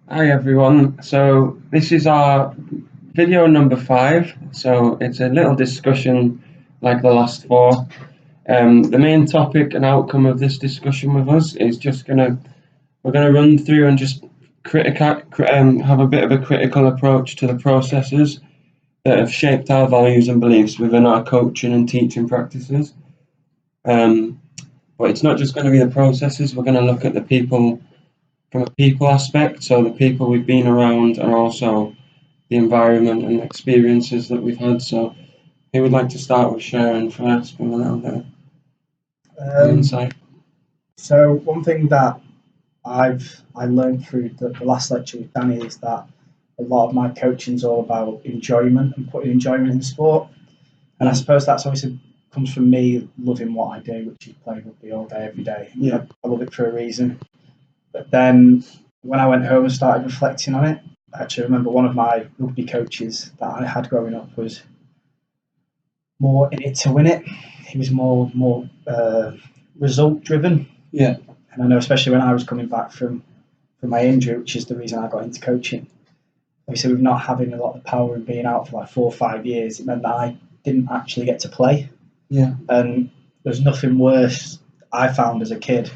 Hi everyone. So this is our video number 5. So it's a little discussion like the last four. The main topic and outcome of this discussion with us is just we're gonna run through and just have a bit of a critical approach to the processes that have shaped our values and beliefs within our coaching and teaching practices. But it's not just going to be the processes. We're going to look at the people from a people aspect, so the people we've been around, and also the environment and experiences that we've had. So, who would like to start with sharing first with a little bit of insight? So one thing that I learned through the last lecture with Danny is that a lot of my coaching is all about enjoyment and putting enjoyment in sport. And I suppose that's obviously comes from me loving what I do, which is play rugby all day, every day. Yeah. I love it for a reason. But then when I went home and started reflecting on it, I actually remember one of my rugby coaches that I had growing up was more in it to win it. He was more result driven. Yeah. And I know, especially when I was coming back from my injury, which is the reason I got into coaching. Obviously, with not having a lot of power and being out for like 4 or 5 years, it meant that I didn't actually get to play. Yeah. And there's nothing worse I found as a kid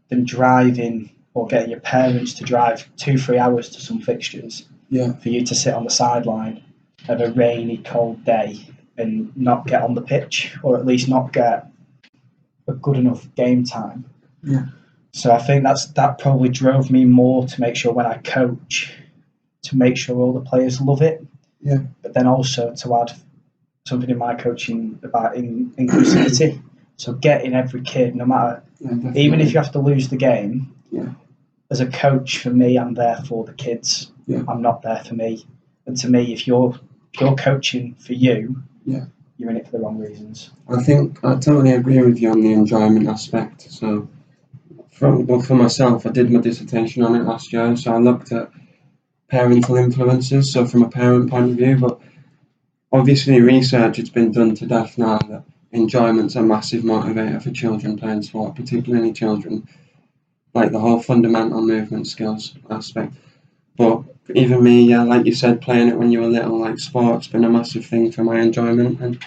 than driving or getting your parents to drive 2-3 hours to some fixtures. Yeah. For you to sit on the sideline of a rainy, cold day and not get on the pitch, or at least not get a good enough game time. Yeah. So I think that probably drove me more to make sure when I coach, to make sure all the players love it. Yeah. But then also to add something in my coaching about inclusivity. So getting every kid, no matter, even if you have to lose the game, as a coach, for me, I'm there for the kids. Yeah. I'm not there for me. And to me, if you're coaching for you, you're in it for the wrong reasons. I think I totally agree with you on the enjoyment aspect. So, for myself, I did my dissertation on it last year. So I looked at parental influences. So from a parent point of view, but obviously research has been done to death now that enjoyment's a massive motivator for children playing sport, particularly children, like the whole fundamental movement skills aspect. But even me, like you said, playing it when you were little, like sport's been a massive thing for my enjoyment, and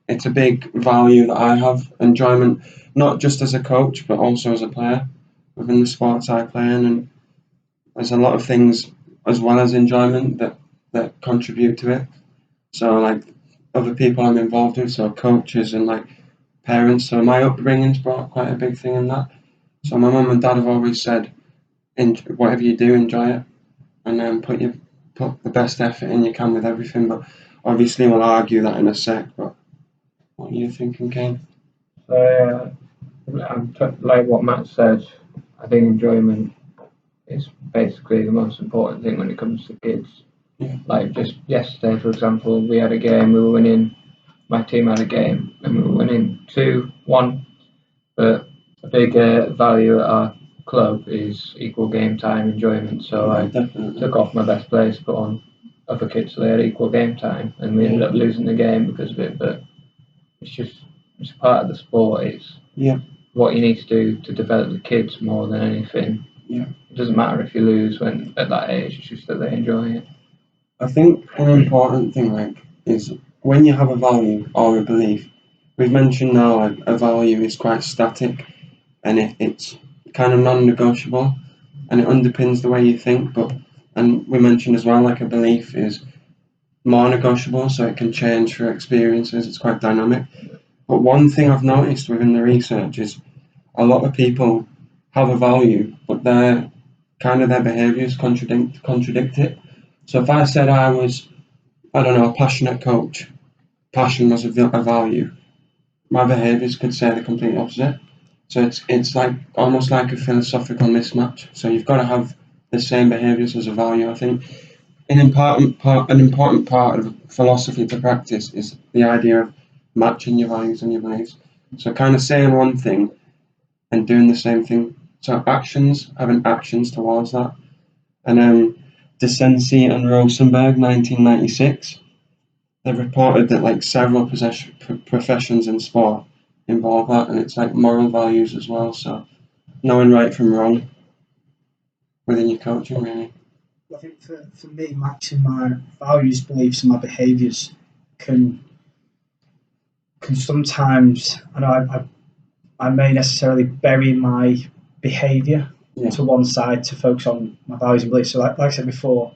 it's a big value that I have. Enjoyment, not just as a coach, but also as a player within the sports I play in, and there's a lot of things as well as enjoyment that contribute to it. So like other people I'm involved with, so coaches and like parents. So my upbringing's brought quite a big thing in that. So my mum and dad have always said, whatever you do, enjoy it, and then put the best effort in you can with everything. But obviously we'll argue that in a sec. But what are you thinking, Kane? So, like what Matt said, I think enjoyment is basically the most important thing when it comes to kids. Yeah. Like just yesterday, for example, we had a game, we were winning, my team had a game, and we were winning 2-1. But a big value at our club is equal game time enjoyment. So I took off my best players, put on other kids so they had equal game time, and we ended up losing the game because of it. But it's part of the sport. It's what you need to do to develop the kids more than anything. Yeah. It doesn't matter if you lose when at that age. It's just that they enjoy it. I think an important thing is when you have a value or a belief. We've mentioned now like a value is quite static, and it's kind of non-negotiable, and it underpins the way you think. And we mentioned as well like a belief is more negotiable, so it can change through experiences. It's quite dynamic. But one thing I've noticed within the research is a lot of people have a value, but their behaviours contradict it. So if I said I was, I don't know, a passionate coach, passion was a value, my behaviours could say the complete opposite. So it's like almost like a philosophical mismatch. So you've got to have the same behaviours as a value. I think an important part of philosophy to practice is the idea of matching your values and your beliefs. So kind of saying one thing and doing the same thing. So having actions towards that. And DeCency and Rosenberg, 1996, they've reported that like several professions in sport involve that, and it's like moral values as well. So knowing right from wrong. within your coaching, really. I think for me, matching my values, beliefs, and my behaviours can sometimes, I know I may necessarily bury my behaviour Yeah. to one side to focus on my values and beliefs. So, like I said before,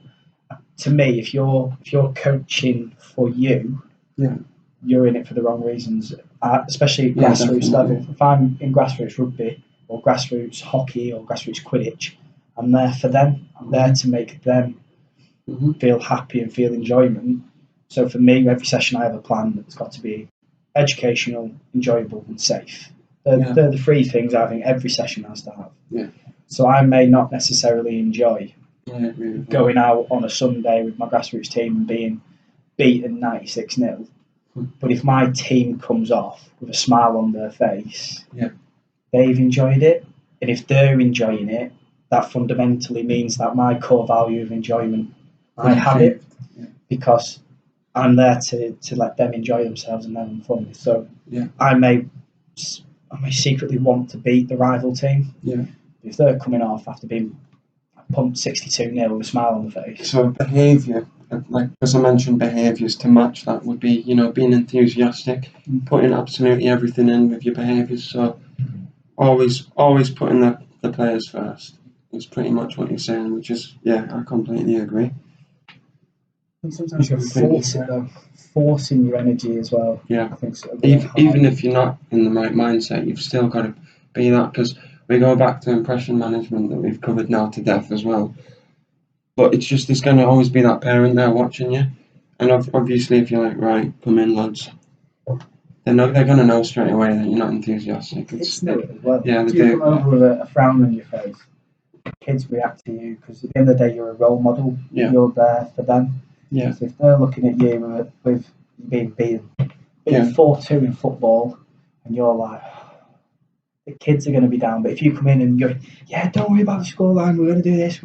to me, if you're coaching for you, Yeah. you're in it for the wrong reasons. Especially at Yeah, grassroots definitely. level. If I'm in grassroots rugby or grassroots hockey or grassroots Quidditch, I'm there for them. I'm there to make them Hmm. feel happy and feel enjoyment. So for me, every session I have a plan that's got to be educational, enjoyable, and safe. They're the three things I think every session has to have. Yeah. So I may not necessarily enjoy Yeah, I agree with that. going out on a Sunday with my grassroots team and being beaten 96-0. But if my team comes off with a smile on their face, Yeah. they've enjoyed it. And if they're enjoying it, that fundamentally means that my core value of enjoyment, I have it because I'm there to let them enjoy themselves and having fun. So Yeah. I may secretly want to beat the rival team. Yeah. If they're coming off after being pumped 62-0 with a smile on the face. So behaviour, like as I mentioned, behaviours to match that would be, being enthusiastic, putting absolutely everything in with your behaviours. So always putting the players first is pretty much what you're saying, which is, I completely agree. And sometimes you force it though, forcing your energy as well. Yeah. I think so. Even if you're not in the right mindset, you've still got to be that, because we go back to impression management that we've covered now to death as well. But it's just, there's going to always be that parent there watching you. And obviously, if you're like, right, come in, lads, they're going to know straight away that you're not enthusiastic. Kids know it as well. Yeah, they Do you do. come over with a frown on your face? Kids react to you because at the end of the day, you're a role model. Yeah. You're there for them. Yeah. So if they're looking at you with being beaten 4-2 in football, and you're like, the kids are going to be down. But if you come in and you're, don't worry about the scoreline, we're going to do this,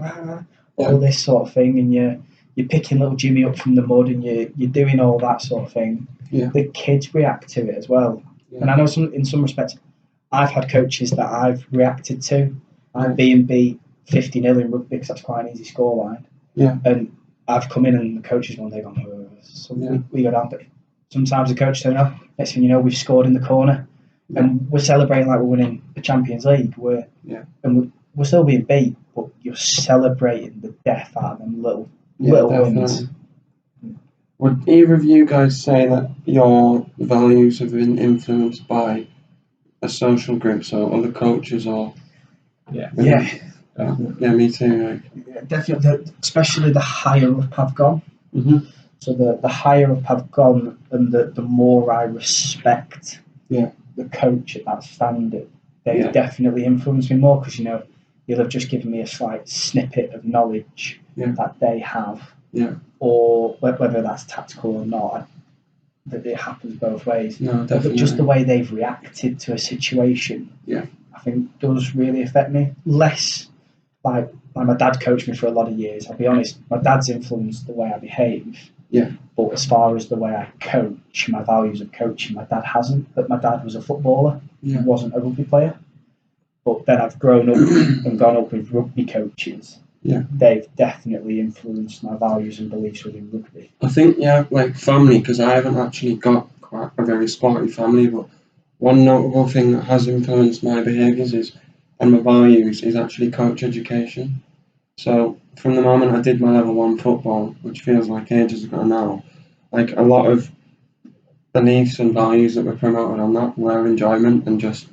all this sort of thing, and you're picking little Jimmy up from the mud, and you're doing all that sort of thing. Yeah. The kids react to it as well. Yeah. And I know in some respects, I've had coaches that I've reacted to. I'm being beat 50-0 in rugby because that's quite an easy scoreline. Yeah. And I've come in and the coaches one day gone, so we go down. But sometimes the coach turn up, next thing you know, we've scored in the corner. Yeah. And we're celebrating like we're winning the Champions League. We're still being beat, but you're celebrating the death out of them little wins. Would either of you guys say that your values have been influenced by a social group, so other coaches or? Yeah, me too. Yeah, definitely, especially the higher up I've gone. Mm-hmm. So the higher up I've gone, and the more I respect the coach at that standard, they've definitely influenced me more because you'll have just given me a slight snippet of knowledge that they have, or whether that's tactical or not. That it happens both ways. No, definitely. But just the way they've reacted to a situation, I think does really affect me. Less like my dad coached me for a lot of years. I'll be honest, my dad's influenced the way I behave. Yeah. But as far as the way I coach, my values of coaching, my dad hasn't. But my dad was a footballer. Yeah. He wasn't a rugby player. But then I've grown up and gone up with rugby coaches. Yeah. They've definitely influenced my values and beliefs within rugby. I think, like family, because I haven't actually got quite a very sporty family, but one notable thing that has influenced my behaviours and my values is actually coach education. So from the moment I did my level 1 football, which feels like ages ago now, like a lot of beliefs and values that were promoted on that were enjoyment and just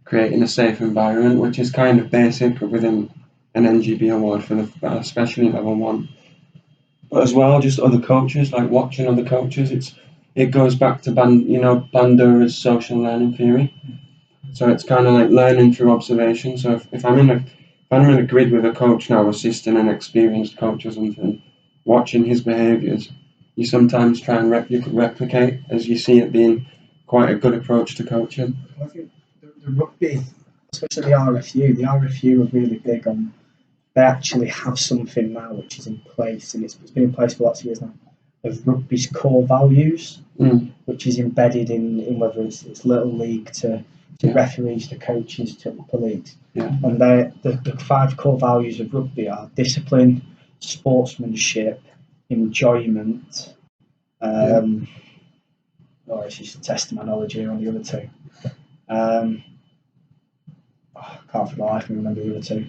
creating a safe environment, which is kind of basic within an NGB award for especially level 1. But as well, just other coaches, like watching other coaches, it goes back to Bandura's social learning theory. So it's kind of like learning through observation. So if I'm in a grid with a coach now, assisting an experienced coach or something, watching his behaviours, you sometimes try and replicate, as you see it being quite a good approach to coaching. I think the rugby, especially the RFU are really big on. They actually have something now which is in place, and it's been in place for lots of years now, of rugby's core values, which is embedded in whether it's little league to to Yeah. referees, to coaches, to police. Yeah. And the 5 core values of rugby are discipline, sportsmanship, enjoyment. It's just testing my knowledge here on the other 2. I can't for the life of me remember the other 2.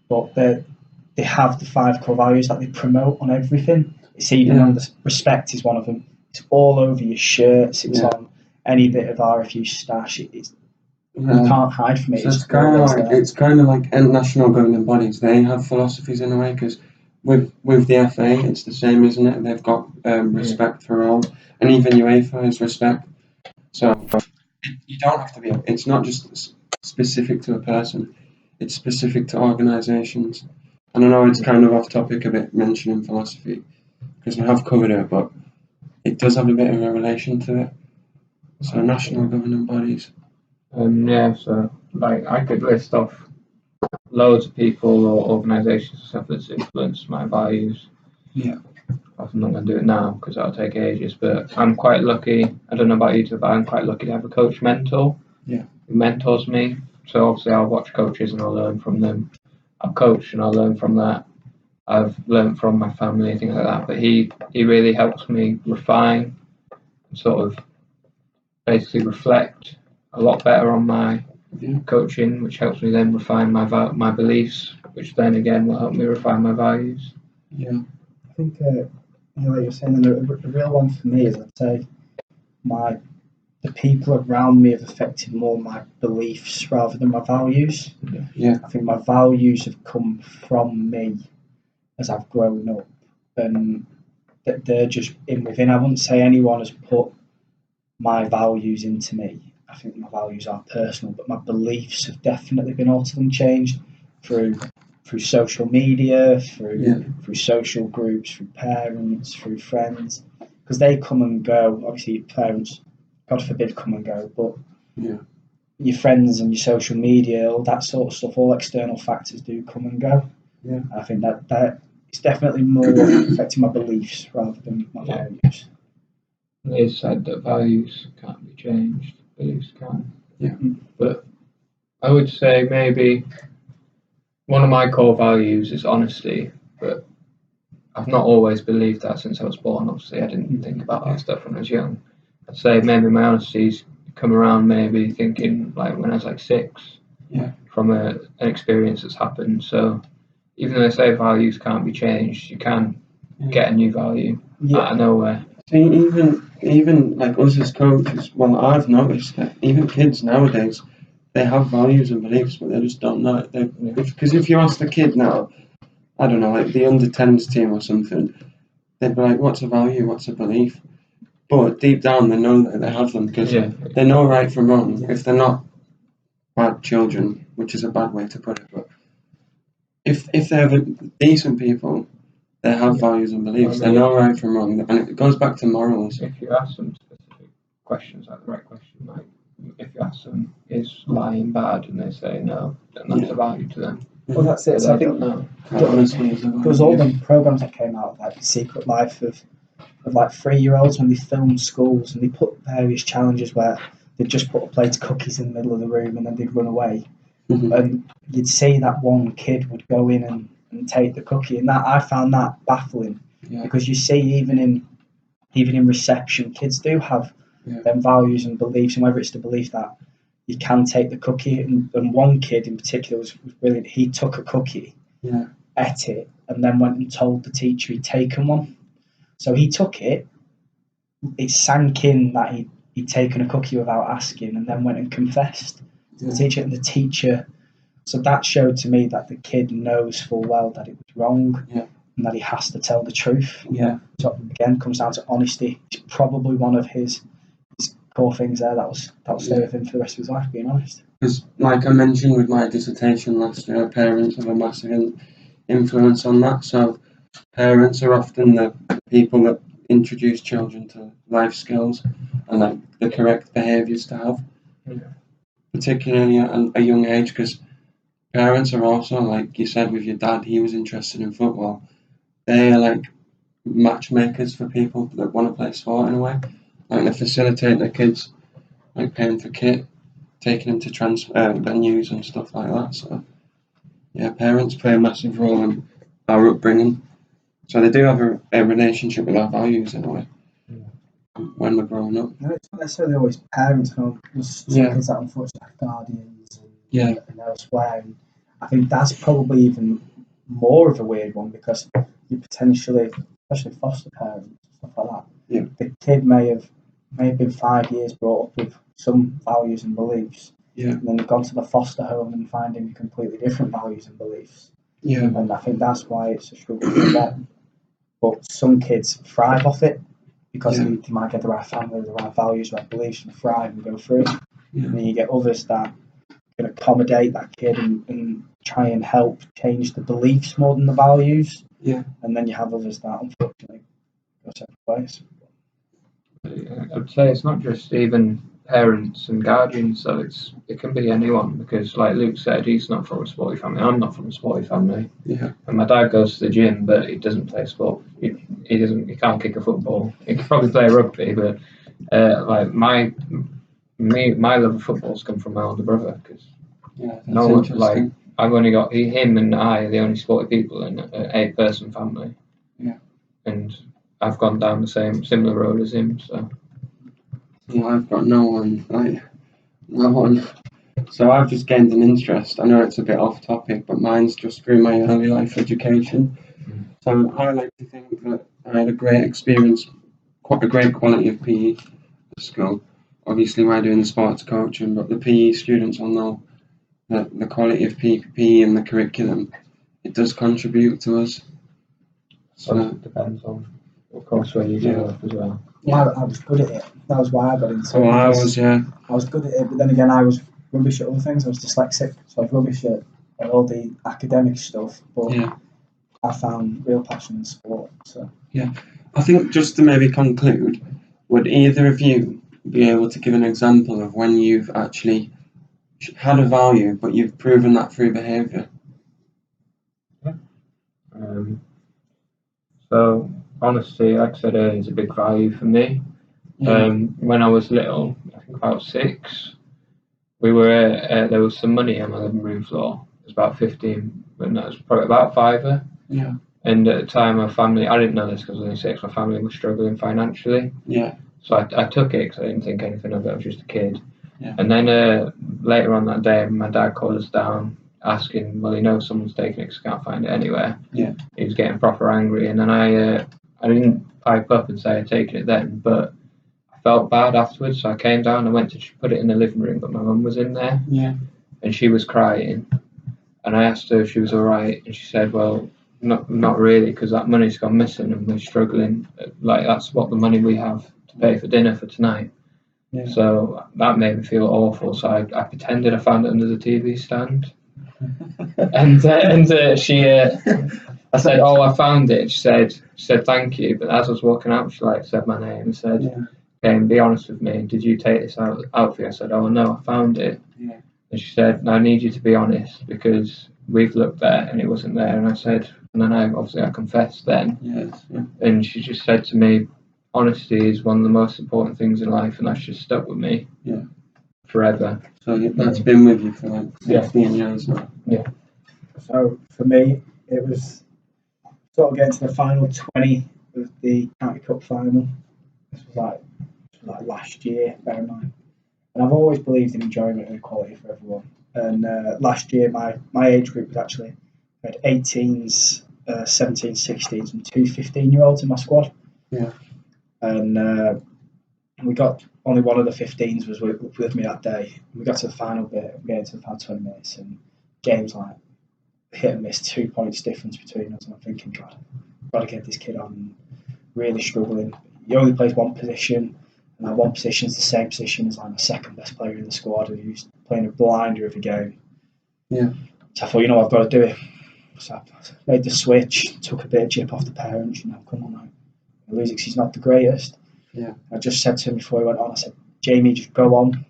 But they have the 5 core values that they promote on everything. It's even on the respect is one of them. It's all over your shirts. It's on any bit of RFU stash. You can't hide from it. So it's kind of like national governing bodies. They have philosophies in a way, because with the FA, it's the same, isn't it? They've got respect for all, and even UEFA is respect. So you don't have to be. It's not just specific to a person. It's specific to organisations. And I know it's kind of off topic a bit mentioning philosophy, because we have covered it, but it does have a bit of a relation to it. So national governing bodies. So like I could list off loads of people or organisations and stuff that's influenced my values. Yeah. I'm not going to do it now because that'll take ages, but I'm quite lucky. I don't know about you two, but I'm quite lucky to have a coach mentor. Yeah. Who mentors me. So obviously I'll watch coaches and I'll learn from them. I'll coach and I'll learn from that. I've learned from my family and things like that. But he really helps me refine and sort of basically reflect a lot better on my coaching, which helps me then refine my beliefs, which then again will help me refine my values. Yeah. I think, like you're saying, the real one for me is, I'd say, the people around me have affected more my beliefs rather than my values. Yeah. I think my values have come from me as I've grown up, and that they're just in within. I wouldn't say anyone has put my values into me. I think my values are personal, but my beliefs have definitely been altered and changed through social media, through social groups, through parents, through friends, because they come and go. Obviously, parents, God forbid, come and go, but your friends and your social media, all that sort of stuff, all external factors do come and go. Yeah. And I think that it's definitely more affecting my beliefs rather than my values. They said that values can't be changed, beliefs can. Yeah. But I would say maybe one of my core values is honesty, but I've not always believed that since I was born. Obviously, I didn't think about that stuff when I was young. I'd say maybe my honesty's come around maybe thinking like when I was like 6, from an experience that's happened. So even though they say values can't be changed, you can get a new value out of nowhere. See, even like us as coaches, well, I've noticed that even kids nowadays, they have values and beliefs, but they just don't know it. Because if you ask the kid now, I don't know, like the under-10s team or something, they'd be like, what's a value, what's a belief? But deep down, they know that they have them, because they know right from wrong. If they're not bad children, which is a bad way to put it, but if they're decent people, they have values and beliefs. They know right from wrong, and it goes back to morals. If you ask them specific questions, like the right question, like if you ask them, is lying bad, and they say no, then that's a value to them. Well, that's it. But So I they think don't know. there was all the programs that came out, like The Secret Life of like 3-year-olds, when they filmed schools, and they put various challenges where they'd just put a plate of cookies in the middle of the room and then they'd run away. And you'd see that one kid would go in and take the cookie, and that I found that baffling, because you see even in reception, kids do have them values and beliefs, and whether it's the belief that you can take the cookie, and one kid in particular was brilliant. He took a cookie, ate it, and then went and told the teacher he'd taken one. So he took it, it sank in that he'd taken a cookie without asking, and then went and confessed to the teacher, and the teacher. So that showed to me that the kid knows full well that it was wrong, and that he has to tell the truth. So again, comes down to honesty. It's probably one of his core things there that'll stay with him for the rest of his life, being honest. Because, like I mentioned with my dissertation last year, parents have a massive influence on that. So parents are often the people that introduce children to life skills and like the correct behaviours to have, particularly at a young age, because parents are also, like you said with your dad, he was interested in football. They are like matchmakers for people that want to play sport in a way. Like they facilitate their kids, like paying for kit, taking them to venues and stuff like that. So yeah, parents play a massive role in our upbringing. So they do have a relationship with our values in a way when we're growing up. No, it's not necessarily always parents. There's some kids that unfortunately have guardians and elsewhere. And I think that's probably even more of a weird one because you potentially, especially foster parents, stuff like that. The kid may have been 5 years brought up with some values and beliefs. And then they've gone to the foster home and finding completely different values and beliefs. And I think that's why it's a struggle for them. But some kids thrive off it because they might get the right family, the right values, right beliefs, and thrive and go through it. And then you get others that can accommodate that kid and try and help change the beliefs more than the values. And then you have others that unfortunately go separate ways. I'd say it's not just even parents and guardians, so it can be anyone because, like Luke said, he's not from a sporty family. I'm not from a sporty family. And my dad goes to the gym, but he doesn't play sport. He doesn't. He can't kick a football. He could probably play rugby, but like my love of football's come from my older brother because no one like I've only got him and I are the only sporty people in an 8-person family. And I've gone down the similar road as him, so. I've got no one. So I've just gained an interest. I know it's a bit off topic, but mine's just through my early life education. So I like to think that I had a great experience, quite a great quality of PE at school. Obviously, we're doing the sports coaching, but the PE students will know that the quality of PE and the curriculum, it does contribute to us. So it depends on, of course, where you go as well. Yeah, I was good at it. That was why I got into it. I was good at it, but then again, I was rubbish at other things. I was dyslexic, so I was rubbish at all the academic stuff. But I found real passion in sport. So I think just to maybe conclude, would either of you be able to give an example of when you've actually had a value, but you've proven that through behaviour? So honesty, like I said earlier, is a big value for me. When I was little, I think about 6, we were there was some money on my living room floor. It was about 15, but no, it was probably about £5. And at the time, my family, I didn't know this because I was only 6, my family was struggling financially. So I took it because I didn't think anything of it, I was just a kid. And then later on that day, my dad called us down asking, well, he knows someone's taken it because I can't find it anywhere. He was getting proper angry, and then I didn't pipe up and say I'd taken it then, but I felt bad afterwards, so I came down and went to put it in the living room, but my mum was in there, and she was crying, and I asked her if she was alright, and she said, well, not really, because that money's gone missing and we're struggling, like that's what the money we have to pay for dinner for tonight. So that made me feel awful, so I pretended I found it under the TV stand. and she I said, oh, I found it. She said thank you, but as I was walking out, she said my name and said, okay, and be honest with me, did you take this out for you? I said, oh no, I found it. And she said, I need you to be honest because we've looked there and it wasn't there. And I said, and then I confessed then. And she just said to me, honesty is one of the most important things in life, and that's just stuck with me forever. So that's been with you for like 15 years now. So for me, it was sort of getting to the final 20 of the County Cup final. This was like last year, bear in mind. And I've always believed in enjoyment and equality for everyone. And last year, my age group was actually had 18s, 17s, 16s, and 2 15-year-olds in my squad. And we got only one of the 15s was with me that day. We got to the final bit, we get to the final 20 minutes, and games like hit and miss, 2 points difference between us. And I'm thinking, God, I've got to get this kid on. Really struggling. He only plays one position, and that one position is the same position as like the second best player in the squad, and he was playing a blinder of a game. So I thought, I've got to do it. So I made the switch, took a bit of chip off the parents. Come on, mate. Losing because he's not the greatest. I just said to him before he went on, I said, Jamie, just go on,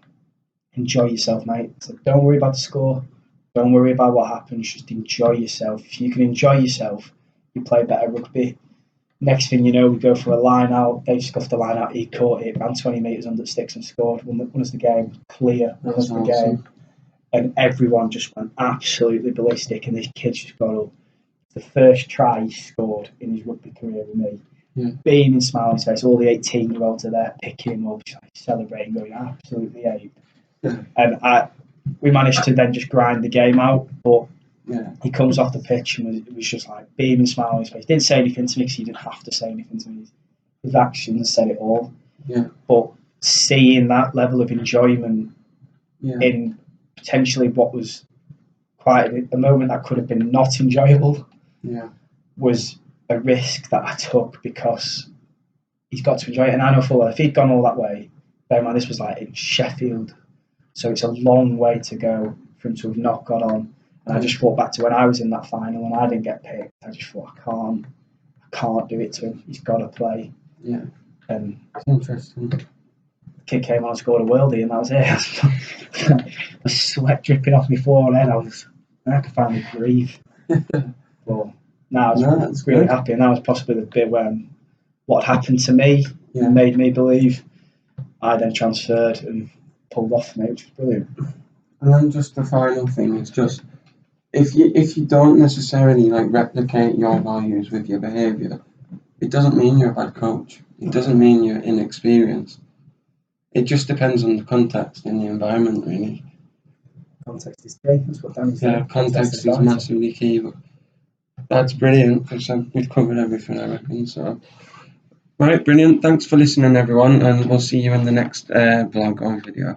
enjoy yourself, mate. I said, don't worry about the score, don't worry about what happens, just enjoy yourself. If you can enjoy yourself, you play better rugby. Next thing you know, we go for a line out. They scuffed the line out. He caught it, ran 20 metres under the sticks and scored. Won us the game. Clear. Won us the game. And everyone just went absolutely ballistic. And this kid just got up. The first try he scored in his rugby career with me. Yeah. Beaming smile on his face. All the 18-year-olds are there picking him up, celebrating, going absolutely ape. Yeah. And we managed to then just grind the game out. But Yeah. he comes off the pitch and was just like beaming smile on his face. Didn't say anything to me because he didn't have to say anything to me. His actions said it all. Yeah. But seeing that level of enjoyment in potentially what was quite a moment that could have been not enjoyable was a risk that I took because he's got to enjoy it. And I know full well if he'd gone all that way, bear in mind this was like in Sheffield, so it's a long way to go for him to have not got on. And I just thought back to when I was in that final and I didn't get picked. I just thought I can't do it to him. He's got to play. Yeah. And it's interesting. The kid came on and scored a worldie, and that was it. The sweat dripping off my forehead. I could finally breathe. But I was really happy, and that was possibly the bit when what happened to me made me believe. I then transferred and pulled off from it, which was brilliant. And then just the final thing is just if you don't necessarily like replicate your values with your behaviour, it doesn't mean you're a bad coach. It doesn't mean you're inexperienced. It just depends on the context and the environment, really. Context is key. That's what Danny said. Yeah, context is massively key. But that's brilliant because we've covered everything, I reckon. So, right, brilliant. Thanks for listening, everyone, and we'll see you in the next vlog or video.